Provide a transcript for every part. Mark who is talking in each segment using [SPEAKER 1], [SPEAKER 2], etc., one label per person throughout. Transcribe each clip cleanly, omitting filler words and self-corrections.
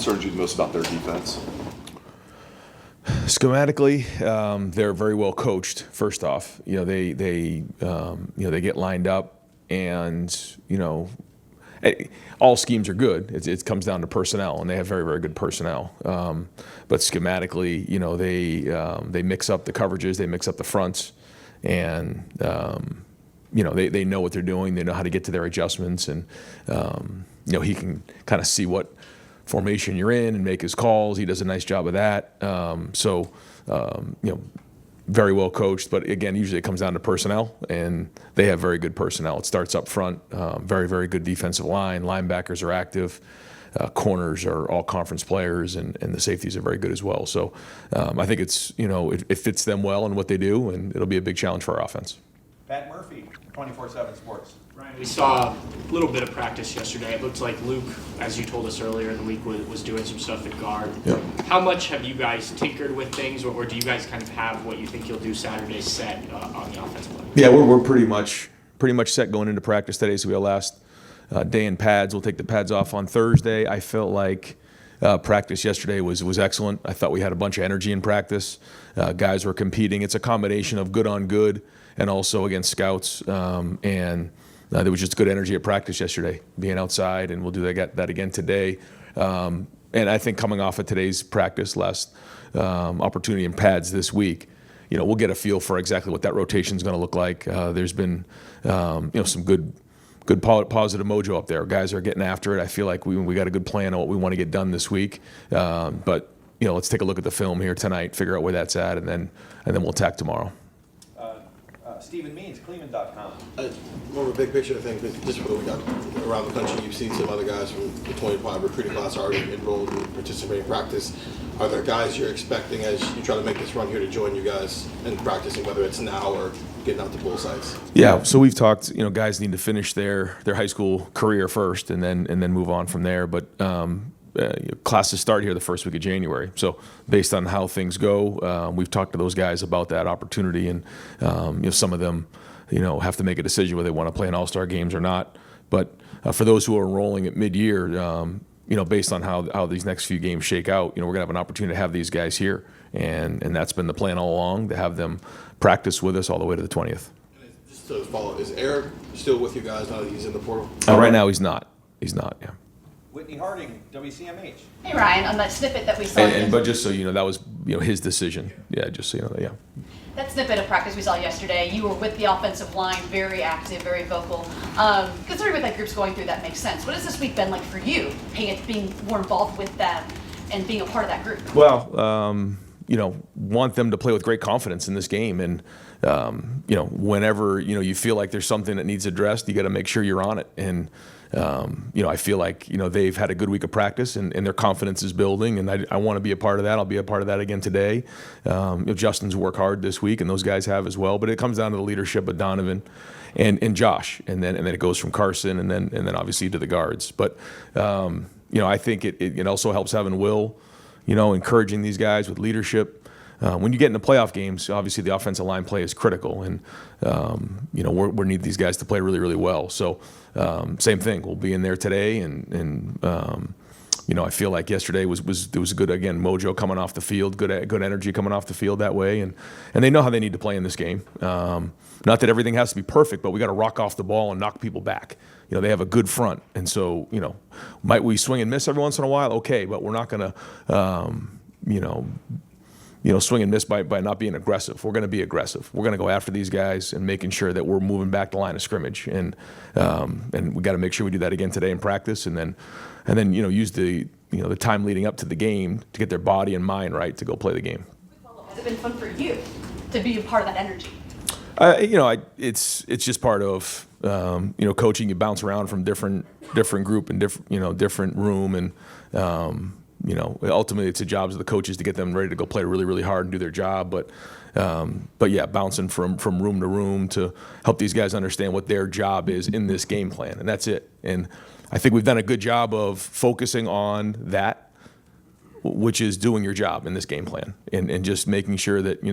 [SPEAKER 1] concerns you the most about their defense?
[SPEAKER 2] Schematically, they're very well coached. First off, they get lined up, and all schemes are good. It comes down to personnel, and they have very, very good personnel. But schematically, they mix up the coverages, they mix up the fronts, and they know what they're doing. They know how to get to their adjustments, and he can kind of see what formation you're in and make his calls. He does a nice job of that. Very well coached, but again, usually it comes down to personnel, and they have very good personnel. It starts up front, very, very good defensive line. Linebackers are active. Corners are all conference players, and the safeties are very good as well. So I think it fits them well in what they do, and it'll be a big challenge for our offense.
[SPEAKER 3] Pat Murphy, 24/7 Sports.
[SPEAKER 4] Ryan, we saw a little bit of practice yesterday. It looked like Luke, as you told us earlier in the week, was doing some stuff at guard.
[SPEAKER 2] Yep.
[SPEAKER 4] How much have you guys tinkered with things, or do you guys kind of have what you think you'll do Saturday set on the offensive line?
[SPEAKER 2] Yeah, we're pretty much set going into practice today. So we have last day in pads. We'll take the pads off on Thursday. I felt like practice yesterday was excellent. I thought we had a bunch of energy in practice. Guys were competing. It's a combination of good on good and also against scouts. There was just good energy at practice yesterday, being outside, and we'll do that again today. And I think coming off of today's practice, last opportunity in pads this week, we'll get a feel for exactly what that rotation is going to look like. There's been some good positive mojo up there. Guys are getting after it. I feel like we got a good plan on what we want to get done this week. But let's take a look at the film here tonight, figure out where that's at, and then we'll attack tomorrow.
[SPEAKER 3] Stephen Means, Cleveland.com.
[SPEAKER 5] More of a big picture thing, but just what we got around the country, you've seen some other guys from the 25 recruiting class already enrolled and participating in practice. Are there guys you're expecting as you try to make this run here to join you guys and practicing, whether it's now or getting out to bowl sites?
[SPEAKER 2] Yeah, so we've talked, guys need to finish their high school career first and then move on from there. But classes start here the first week of January. So based on how things go, we've talked to those guys about that opportunity, and some of them have to make a decision whether they want to play in all-star games or not. But for those who are enrolling at mid-year, based on how these next few games shake out, we're going to have an opportunity to have these guys here, and that's been the plan all along, to have them practice with us all the way to the 20th.
[SPEAKER 5] And just to follow, is Eric still with you guys now that he's in the portal?
[SPEAKER 2] Right now he's not. He's not, yeah.
[SPEAKER 3] Whitney Harding, WCMH.
[SPEAKER 6] Hey Ryan, on that snippet that we saw.
[SPEAKER 2] But just so you know, that was his decision. Yeah, just so you know that. Yeah.
[SPEAKER 6] That snippet of practice we saw yesterday, you were with the offensive line, very active, very vocal. Considering what that group's going through, that makes sense. What has this week been like for you, being more involved with them and being a part of that group?
[SPEAKER 2] Well, want them to play with great confidence in this game, and whenever you feel like there's something that needs addressed, you got to make sure you're on it. And I feel like they've had a good week of practice, and their confidence is building, and I want to be a part of that. I'll be a part of that again today. Justin's worked hard this week, and those guys have as well. But it comes down to the leadership of Donovan and Josh, and then it goes from Carson, and then obviously to the guards. But I think it also helps having Will, encouraging these guys with leadership. When you get into playoff games, obviously the offensive line play is critical, and we need these guys to play really, really well. So same thing, we'll be in there today, and I feel like yesterday was a good, again, mojo coming off the field, good energy coming off the field that way, and they know how they need to play in this game. Not that everything has to be perfect, but we got to rock off the ball and knock people back. They have a good front, and so might we swing and miss every once in a while? Okay, but we're not going to swing and miss by not being aggressive. We're going to be aggressive. We're going to go after these guys and making sure that we're moving back the line of scrimmage. And we got to make sure we do that again today in practice, and then use the time leading up to the game to get their body and mind right to go play the game.
[SPEAKER 6] Has it been fun for you to be a part of that energy?
[SPEAKER 2] It's just part of coaching. You bounce around from different group and different room, and ultimately it's the jobs of the coaches to get them ready to go play really, really hard and do their job. But yeah, bouncing from room to room to help these guys understand what their job is in this game plan, and that's it. And I think we've done a good job of focusing on that, which is doing your job in this game plan, and just making sure that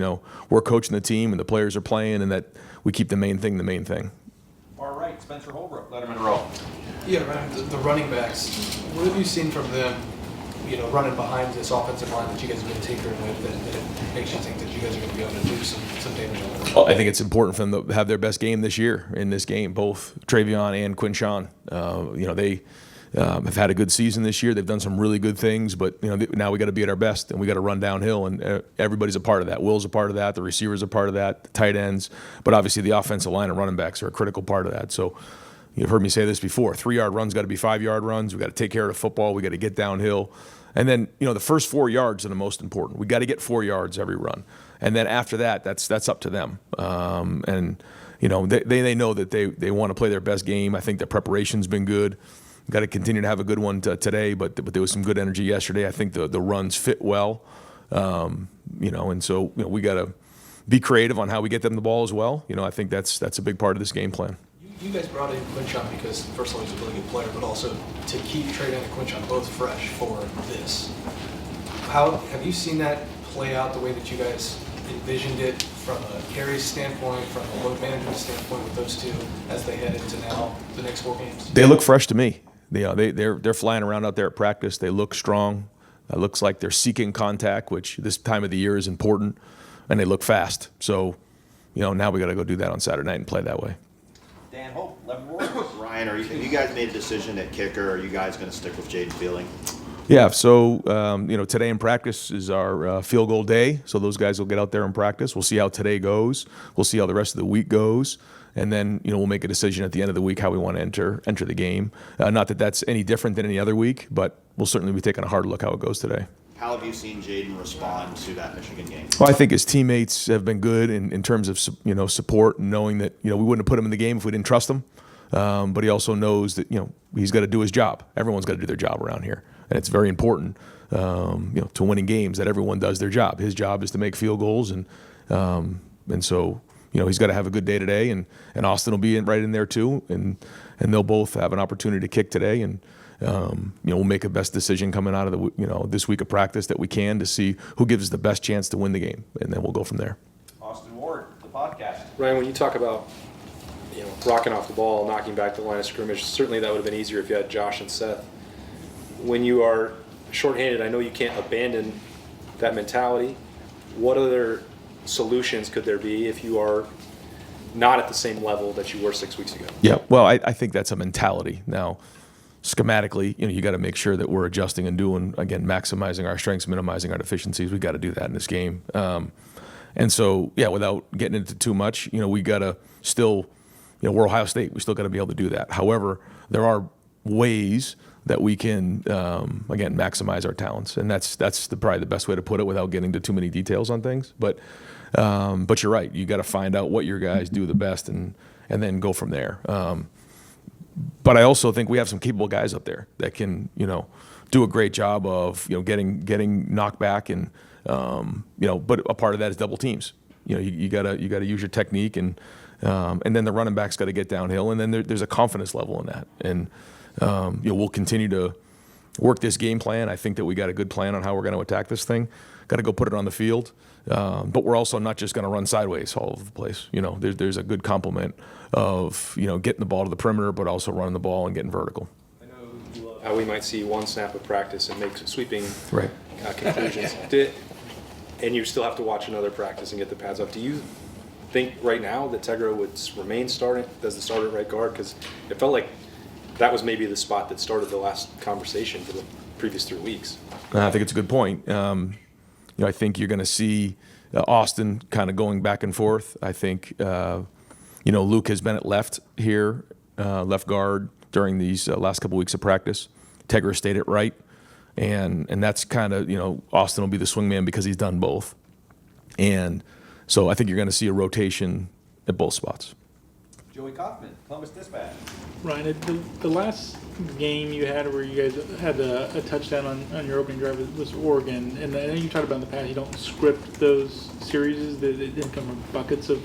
[SPEAKER 2] we're coaching the team and the players are playing, and that we keep the main thing.
[SPEAKER 3] All right, Spencer Holbrook, Letterman Row.
[SPEAKER 7] Yeah, Ryan, the running backs, what have you seen from them running behind this offensive line that you guys have been tinkering with that makes you think that you guys are going to be able to do some damage on it?
[SPEAKER 2] Well, I think it's important for them to have their best game this year in this game, both Travion and Quinshawn. They have had a good season this year. They've done some really good things, but now we got to be at our best and we got to run downhill, and everybody's a part of that. Will's a part of that. The receivers are part of that. The tight ends, but obviously the offensive line and running backs are a critical part of that. So you've heard me say this before: 3-yard runs got to be 5-yard runs. We got to take care of the football. We got to get downhill, and then the first 4 yards are the most important. We got to get 4 yards every run, and then after that, that's up to them. They know that they want to play their best game. I think the preparation's been good. Got to continue to have a good one today, but there was some good energy yesterday. I think the runs fit well, and so we got to be creative on how we get them the ball as well. I think that's a big part of this game plan.
[SPEAKER 7] You guys brought in Quinshawn because, first of all, he's a really good player, but also to keep Travion and Quinshawn both fresh for this. How have you seen that play out the way that you guys envisioned it from a carry standpoint, from a load management standpoint with those two as they head into now the next 4 games?
[SPEAKER 2] They look fresh to me. They're flying around out there at practice. They look strong. It looks like they're seeking contact, which this time of the year is important, and they look fast. So, now we got to go do that on Saturday night and play that way.
[SPEAKER 3] Dan Hope, Leavenworth.
[SPEAKER 8] Ryan, have you guys made a decision at kicker? Are you guys going to stick with Jaden Fielding?
[SPEAKER 2] Yeah, so, today in practice is our field goal day, so those guys will get out there and practice. We'll see how today goes. We'll see how the rest of the week goes, and then, we'll make a decision at the end of the week how we want to enter the game. Not that that's any different than any other week, but we'll certainly be taking a hard look how it goes today.
[SPEAKER 8] How have you seen Jaden respond to that Michigan game?
[SPEAKER 2] Well, I think his teammates have been good in terms of support and knowing that we wouldn't have put him in the game if we didn't trust him. But he also knows that he's got to do his job. Everyone's got to do their job around here, and it's very important to winning games that everyone does their job. His job is to make field goals, and so he's got to have a good day today, and Austin will be right in there too, and they'll both have an opportunity to kick today, and we'll make a best decision coming out of the this week of practice that we can to see who gives us the best chance to win the game, and then we'll go from there.
[SPEAKER 3] Austin Ward, the podcast.
[SPEAKER 9] Ryan, when you talk about rocking off the ball, knocking back the line of scrimmage, certainly that would have been easier if you had Josh and Seth. When you are shorthanded, I know you can't abandon that mentality. What other solutions could there be if you are not at the same level that you were 6 weeks ago?
[SPEAKER 2] Yeah, well, I think that's a mentality. Now, schematically, you got to make sure that we're adjusting and doing, again, maximizing our strengths, minimizing our deficiencies. We got to do that in this game. And so, yeah, without getting into too much, we got to still, we're Ohio State. We still got to be able to do that. However, there are ways that we can, again, maximize our talents, and that's probably the best way to put it without getting to too many details on things. But you're right. You got to find out what your guys do the best, and then go from there. But I also think we have some capable guys up there that can, do a great job of, getting knocked back, and but a part of that is double teams. You gotta use your technique, and then the running back's got to get downhill, and then there's a confidence level in that, and we'll continue to work this game plan. I think that we got a good plan on how we're going to attack this thing. Got to go put it on the field, but we're also not just going to run sideways all over the place. There's a good complement of getting the ball to the perimeter, but also running the ball and getting vertical.
[SPEAKER 9] I know you love how we might see one snap of practice and make sweeping
[SPEAKER 2] Right.
[SPEAKER 9] Conclusions. And you still have to watch another practice and get the pads off. Do you think right now that Tegra would remain starting as the starter at right guard? Because it felt like that was maybe the spot that started the last conversation for the previous 3 weeks.
[SPEAKER 2] I think it's a good point. I think you're going to see Austin kind of going back and forth. I think Luke has been at left here, left guard during these last couple weeks of practice. Tegra stayed at right, and that's kind of Austin will be the swingman because he's done both, and so I think you're going to see a rotation at both spots.
[SPEAKER 3] Joey Kaufman, Columbus Dispatch.
[SPEAKER 10] Ryan, the last game you had where you guys had a touchdown on your opening drive was Oregon, and I know you talked about in the past you don't script those series, they didn't come from buckets of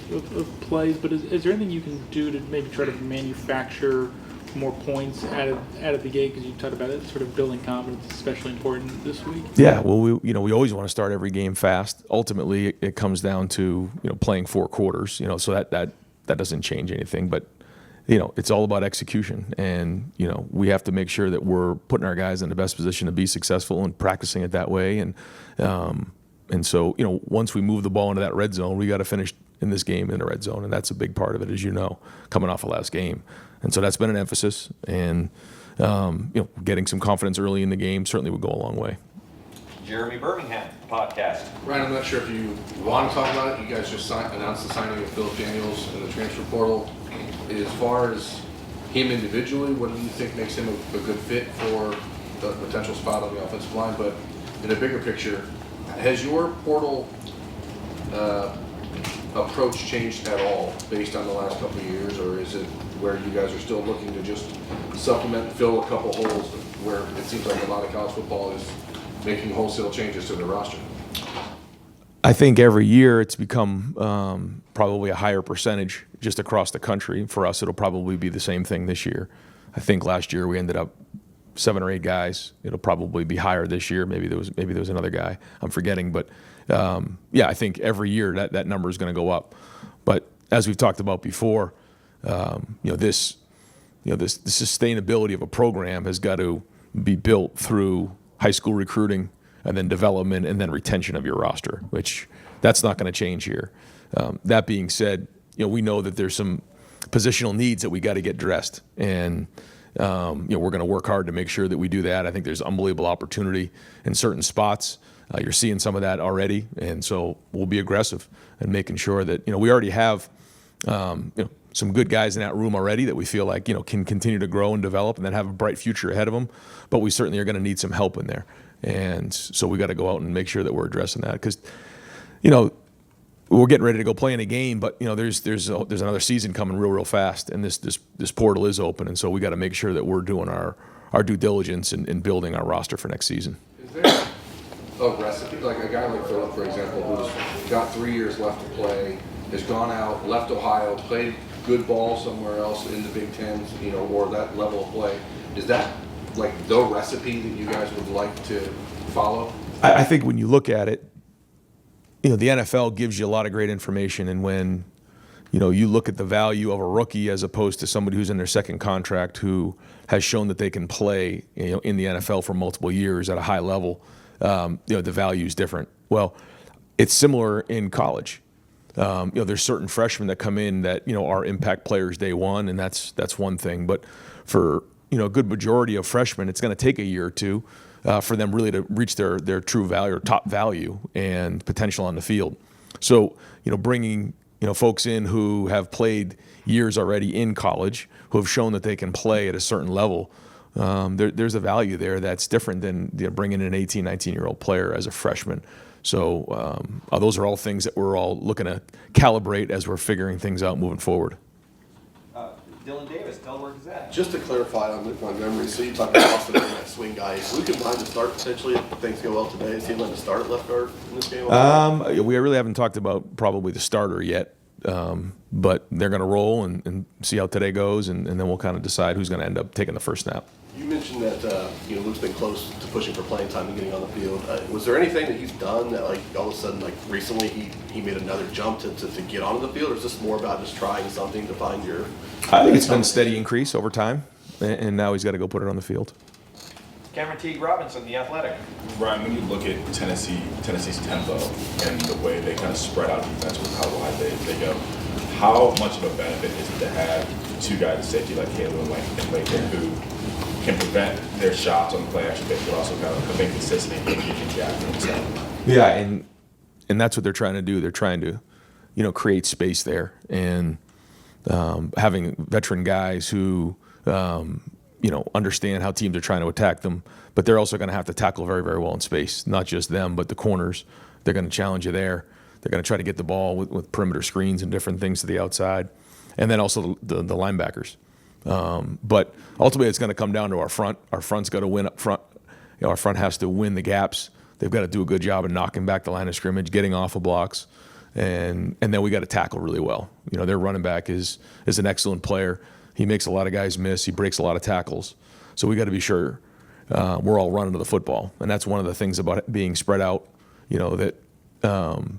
[SPEAKER 10] plays, but is there anything you can do to maybe try to manufacture more points out of the gate, because you talked about it, sort of building confidence, especially important this week?
[SPEAKER 2] Yeah, well, we always want to start every game fast. Ultimately, it comes down to playing 4 quarters. So that doesn't change anything. But it's all about execution, and we have to make sure that we're putting our guys in the best position to be successful and practicing it that way. And so once we move the ball into that red zone, we got to finish in this game in the red zone, and that's a big part of it, as coming off the last game. And so that's been an emphasis, and getting some confidence early in the game certainly would go a long way.
[SPEAKER 3] Jeremy Birmingham, podcast.
[SPEAKER 11] Ryan, I'm not sure if you want to talk about it. You guys just announced the signing of Philip Daniels in the transfer portal. As far as him individually, what do you think makes him a good fit for the potential spot on the offensive line? But in a bigger picture, has your portal approach changed at all based on the last couple of years, or is it where you guys are still looking to just supplement, fill a couple holes where it seems like a lot of college football is making wholesale changes to their roster?
[SPEAKER 2] I think every year it's become probably a higher percentage just across the country. For us, it'll probably be the same thing this year. I think last year we ended up 7 or 8 guys. It'll probably be higher this year. Maybe there was another guy I'm forgetting, but I think every year that number is going to go up. But as we've talked about before, this sustainability of a program has got to be built through high school recruiting and then development and then retention of your roster, which that's not going to change here. That being said, we know that there's some positional needs that we got to get dressed, and we're going to work hard to make sure that we do that. I think there's unbelievable opportunity in certain spots. You're seeing some of that already, and so we'll be aggressive in making sure that we already have some good guys in that room already that we feel like can continue to grow and develop and then have a bright future ahead of them. But we certainly are going to need some help in there, and so we got to go out and make sure that we're addressing that, because we're getting ready to go play in a game, but there's another season coming real fast, and this portal is open, and so we got to make sure that we're doing our due diligence in building our roster for next season.
[SPEAKER 11] Is there a recipe, like a guy like Philip, for example, who's got 3 years left to play, has gone out, left Ohio, played good ball somewhere else in the Big Ten, or that level of play? Is that like the recipe that you guys would like to follow?
[SPEAKER 2] I think when you look at it, the NFL gives you a lot of great information, and when you look at the value of a rookie as opposed to somebody who's in their second contract who has shown that they can play in the NFL for multiple years at a high level, the value is different. Well, it's similar in college. There's certain freshmen that come in that are impact players day one, and that's one thing. But for a good majority of freshmen, it's going to take a year or two for them really to reach their true value or top value and potential on the field. So bringing folks in who have played years already in college, who have shown that they can play at a certain level, there's a value there that's different than bringing in an 18, 19-year-old player as a freshman. So those are all things that we're all looking to calibrate as we're figuring things out moving forward.
[SPEAKER 3] Dylan Davis, Delaware Gazette.
[SPEAKER 5] Just to clarify on Montgomery, so you talked about Austin and that swing guy. Is Luke in line to start potentially if things go well today? Is he going to start at left guard in this game?
[SPEAKER 2] We really haven't talked about probably the starter yet, but they're going to roll and see how today goes, and then we'll kind of decide who's going to end up taking the first snap.
[SPEAKER 5] You mentioned that Luke's been close to pushing for playing time and getting on the field. Was there anything that he's done that all of a sudden recently he made another jump to get onto the field, or is this more about just trying something to find your?
[SPEAKER 2] I think it's been a steady increase over time, and now he's got to go put it on the field.
[SPEAKER 3] Cameron Teague Robinson, The Athletic.
[SPEAKER 1] Ryan, when you look at Tennessee's tempo and the way they kind of spread out defense with how wide they go, how much of a benefit is it to have 2 guys at safety like Caleb and Layton who can prevent their shots on the play action base, but also kind of have consistency and keeping Jack for himself?
[SPEAKER 2] Yeah, and that's what they're trying to do. They're trying to, create space there, and having veteran guys who, understand how teams are trying to attack them, but they're also going to have to tackle very, very well in space. Not just them, but the corners. They're going to challenge you there. They're going to try to get the ball with perimeter screens and different things to the outside, and then also the linebackers. But ultimately, it's going to come down to our front. Our front's got to win up front. Our front has to win the gaps. They've got to do a good job of knocking back the line of scrimmage, getting off of blocks, and then we got to tackle really well. Their running back is an excellent player. He makes a lot of guys miss. He breaks a lot of tackles. So we got to be sure we're all running to the football, and that's one of the things about it being spread out. That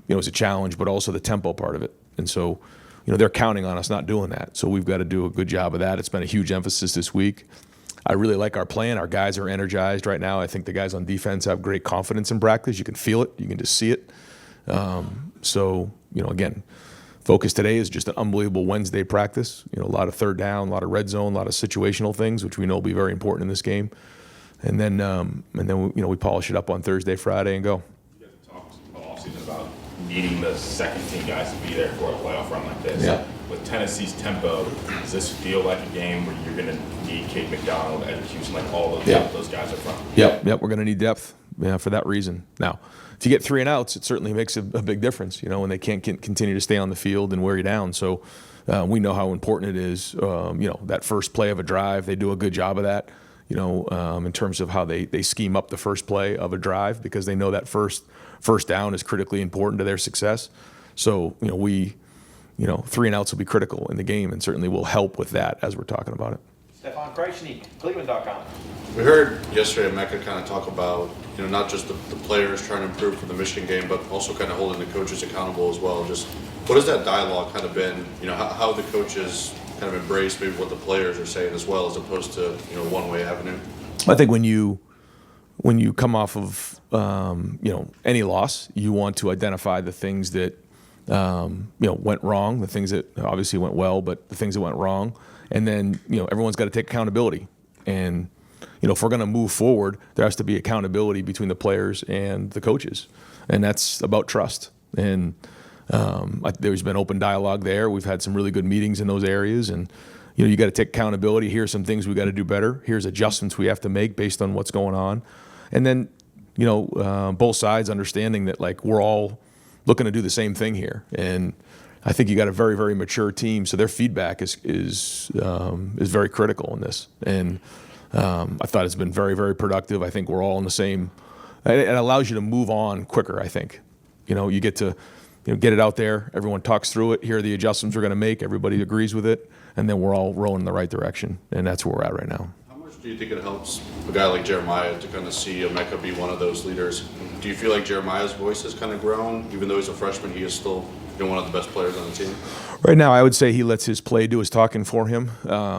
[SPEAKER 2] is a challenge, but also the tempo part of it. And so they're counting on us not doing that. So we've got to do a good job of that. It's been a huge emphasis this week. I really like our plan. Our guys are energized right now. I think the guys on defense have great confidence in practice. You can feel it. You can just see it. So, again, focus today is just an unbelievable Wednesday practice. A lot of third down, a lot of red zone, a lot of situational things, which we know will be very important in this game. And then we polish it up on Thursday, Friday, and go.
[SPEAKER 1] You guys have talked all offseason about needing the second team guys to be there for a playoff run like this.
[SPEAKER 2] Yeah.
[SPEAKER 1] With Tennessee's tempo, does this feel like a game where you're going to need Kate McDonald, Ed Houston, like all those those guys up front?
[SPEAKER 2] Yep, we're going to need depth for that reason. Now, if you get 3 and outs, it certainly makes a big difference, when they can't continue to stay on the field and wear you down. So we know how important it is, that first play of a drive. They do a good job of that, in terms of how they scheme up the first play of a drive, because they know that first down is critically important to their success. So, 3 and outs will be critical in the game, and certainly will help with that as we're talking about it.
[SPEAKER 3] Stefan Kreisnig, Cleveland.com.
[SPEAKER 12] We heard yesterday Mecca kind of talk about, not just the players trying to improve for the Michigan game, but also kind of holding the coaches accountable as well. Just what has that dialogue kind of been? How the coaches kind of embrace maybe what the players are saying as well, as opposed to, one-way avenue?
[SPEAKER 2] I think when you come off of, any loss, you want to identify the things that, went wrong, the things that obviously went well, but the things that went wrong. And then, everyone's got to take accountability. And, if we're going to move forward, there has to be accountability between the players and the coaches. And that's about trust. And there's been open dialogue there. We've had some really good meetings in those areas. And, you got to take accountability. Here's some things we got to do better. Here's adjustments we have to make based on what's going on. And then, both sides understanding that, we're all looking to do the same thing here. And I think you got a very, very mature team, so their feedback is very critical in this. And I thought it's been very, very productive. I think we're all in the same. It allows you to move on quicker. I think, you get to, get it out there. Everyone talks through it. Here are the adjustments we're going to make. Everybody agrees with it, and then we're all rolling in the right direction. And that's where we're at right now.
[SPEAKER 12] How much do you think it helps a guy like Jeremiah to kind of see Mecca be one of those leaders? Do you feel like Jeremiah's voice has kind of grown, even though he's a freshman? He is still one of the best players on the team.
[SPEAKER 2] Right now, I would say he lets his play do his talking for him.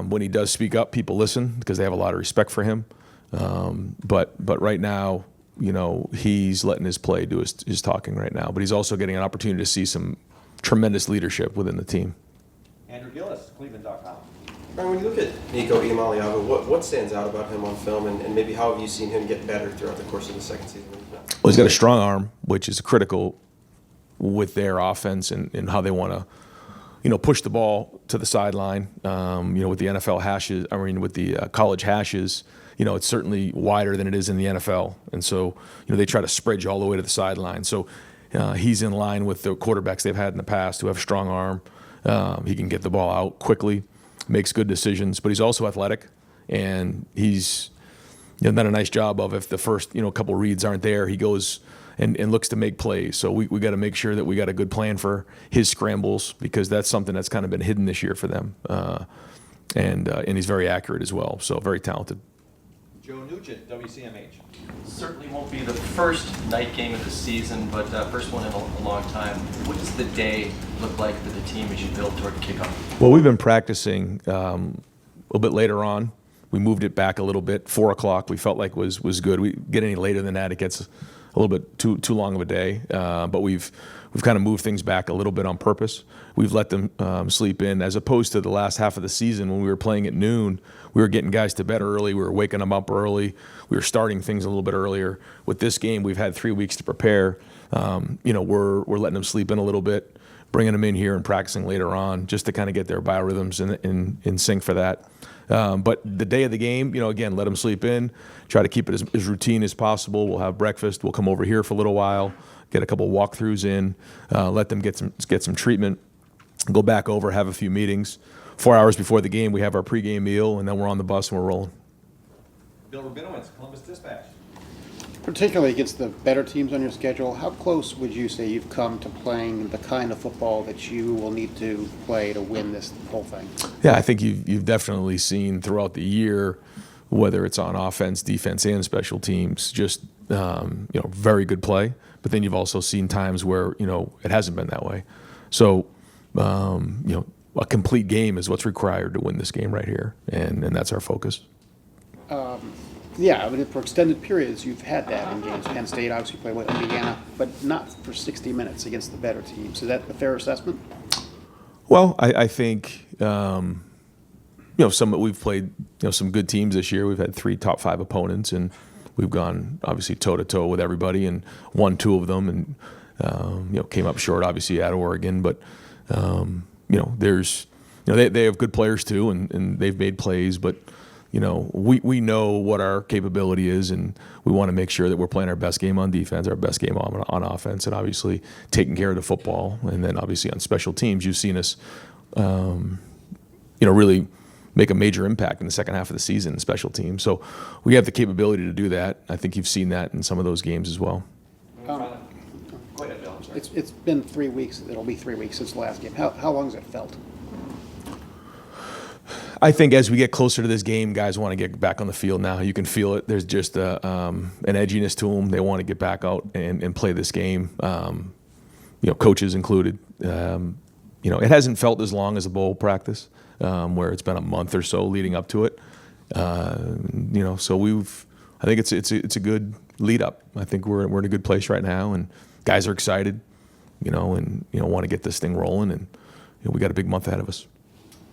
[SPEAKER 2] When he does speak up, people listen because they have a lot of respect for him. But right now, he's letting his play do his talking right now. But he's also getting an opportunity to see some tremendous leadership within the team.
[SPEAKER 3] Andrew Gillis, Cleveland.com.
[SPEAKER 13] Brian, when you look at Nico Iamaleava, what stands out about him on film, and maybe how have you seen him get better throughout the course of the second season?
[SPEAKER 2] Well, he's got a strong arm, which is critical with their offense and how they want to, push the ball to the sideline. With the NFL hashes, with the college hashes, it's certainly wider than it is in the NFL. And so, they try to spread you all the way to the sideline. So he's in line with the quarterbacks they've had in the past who have a strong arm. He can get the ball out quickly, makes good decisions, but he's also athletic, and he's done a nice job of, if the first couple reads aren't there, he goes and looks to make plays. So we got to make sure that we got a good plan for his scrambles, because that's something that's kind of been hidden this year for them. And he's very accurate as well, so very talented.
[SPEAKER 3] Joe Nugent, WCMH.
[SPEAKER 14] Certainly won't be the first night game of the season, but first one in a long time. What does the day look like for the team as you build toward kickoff?
[SPEAKER 2] Well, we've been practicing a little bit later on. We moved it back a little bit. 4 o'clock we felt like was good. We get any later than that, it gets a little bit too long of a day. But we've kind of moved things back a little bit on purpose. We've let them sleep in, as opposed to the last half of the season when we were playing at noon. We were getting guys to bed early. We were waking them up early. We were starting things a little bit earlier. With this game, we've had 3 weeks to prepare. We're letting them sleep in a little bit, bringing them in here and practicing later on, just to kind of get their biorhythms in sync for that. But the day of the game, again, let them sleep in, try to keep it as routine as possible. We'll have breakfast. We'll come over here for a little while, get a couple walkthroughs in, let them get some treatment, go back over, have a few meetings. 4 hours before the game, we have our pregame meal, and then we're on the bus and we're rolling.
[SPEAKER 3] Bill Rabinowitz, Columbus Dispatch.
[SPEAKER 15] Particularly against the better teams on your schedule, how close would you say you've come to playing the kind of football that you will need to play to win this whole thing?
[SPEAKER 2] Yeah, I think you've definitely seen throughout the year, whether it's on offense, defense, and special teams, just very good play. But then you've also seen times where it hasn't been that way. So a complete game is what's required to win this game right here, and that's our focus.
[SPEAKER 15] Yeah, I mean, for extended periods, you've had that in games. Penn State obviously played with Indiana, but not for 60 minutes against the better teams. Is that a fair assessment?
[SPEAKER 2] Well, I think we've played some good teams this year. We've had 3 top 5 opponents, and we've gone obviously toe to toe with everybody and won 2 of them, and came up short obviously at Oregon. But there's they have good players too, and they've made plays, but. We know what our capability is, and we want to make sure that we're playing our best game on defense, our best game on offense, and obviously taking care of the football. And then obviously on special teams, you've seen us, really make a major impact in the second half of the season in special teams. So we have the capability to do that. I think you've seen that in some of those games as well.
[SPEAKER 3] Go ahead, Bill. I'm sorry.
[SPEAKER 15] It's been 3 weeks. It'll be 3 weeks since the last game. How long has it felt?
[SPEAKER 2] I think as we get closer to this game, guys want to get back on the field now. You can feel it. There's just an edginess to them. They want to get back out and play this game, coaches included. It hasn't felt as long as a bowl practice, where it's been a month or so leading up to it. So I think it's a good lead up. I think we're in a good place right now, and guys are excited, and want to get this thing rolling, and we got a big month ahead of us.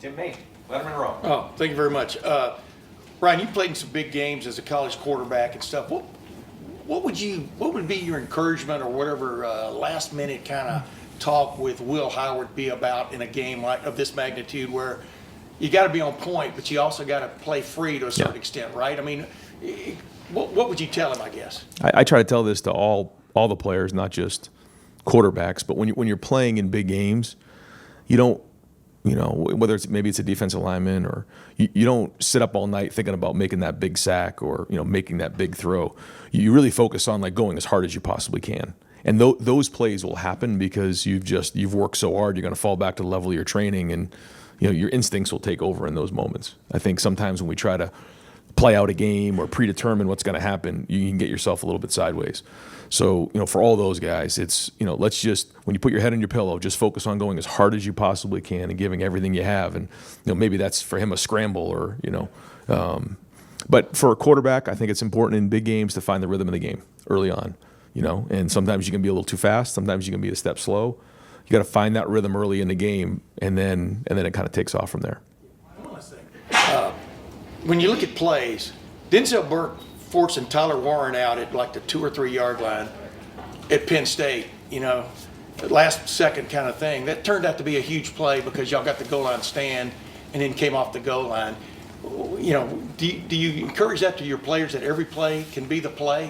[SPEAKER 3] Tim May, Letterman Row.
[SPEAKER 16] Oh, thank you very much. Brian, you played in some big games as a college quarterback and stuff. What would be your encouragement or whatever last minute kind of talk with Will Howard be about in a game like of this magnitude, where you got to be on point, but you also got to play free to a certain extent, right? I mean, what would you tell him? I guess
[SPEAKER 2] I try to tell this to all the players, not just quarterbacks, but when you're playing in big games, you don't. Whether maybe it's a defensive lineman, or you don't sit up all night thinking about making that big sack or making that big throw. You really focus on going as hard as you possibly can, and those plays will happen because you've worked so hard. You're going to fall back to the level of your training, and your instincts will take over in those moments. I think sometimes when we try to play out a game or predetermine what's going to happen, you can get yourself a little bit sideways. So, for all those guys, it's, let's just, when you put your head on your pillow, just focus on going as hard as you possibly can and giving everything you have. And, maybe that's for him a scramble or, but for a quarterback, I think it's important in big games to find the rhythm of the game early on, and sometimes you can be a little too fast. Sometimes you can be a step slow. You got to find that rhythm early in the game, and then it kind of takes off from there.
[SPEAKER 16] one last thing. When you look at plays, Denzel Burke forcing Tyler Warren out at like the 2 or 3 yard line at Penn State, last second kind of thing. That turned out to be a huge play because y'all got the goal line stand and then came off the goal line. Do you encourage that to your players, that every play can be the play?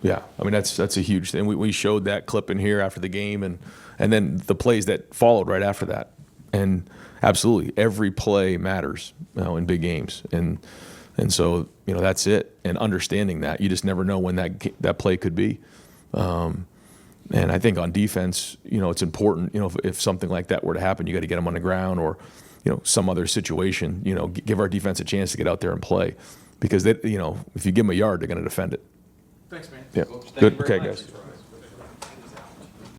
[SPEAKER 2] Yeah, that's a huge thing. We showed that clip in here after the game, and then the plays that followed right after that. And absolutely, every play matters in big games, and so that's it. And understanding that, you just never know when that play could be. And I think on defense, it's important. If something like that were to happen, you got to get them on the ground or some other situation. Give our defense a chance to get out there and play, because if you give them a yard, they're going to defend it.
[SPEAKER 16] Thanks, man.
[SPEAKER 2] Yeah.
[SPEAKER 3] Thank
[SPEAKER 2] Good.
[SPEAKER 3] you very
[SPEAKER 2] Okay,
[SPEAKER 3] much.
[SPEAKER 2] guys.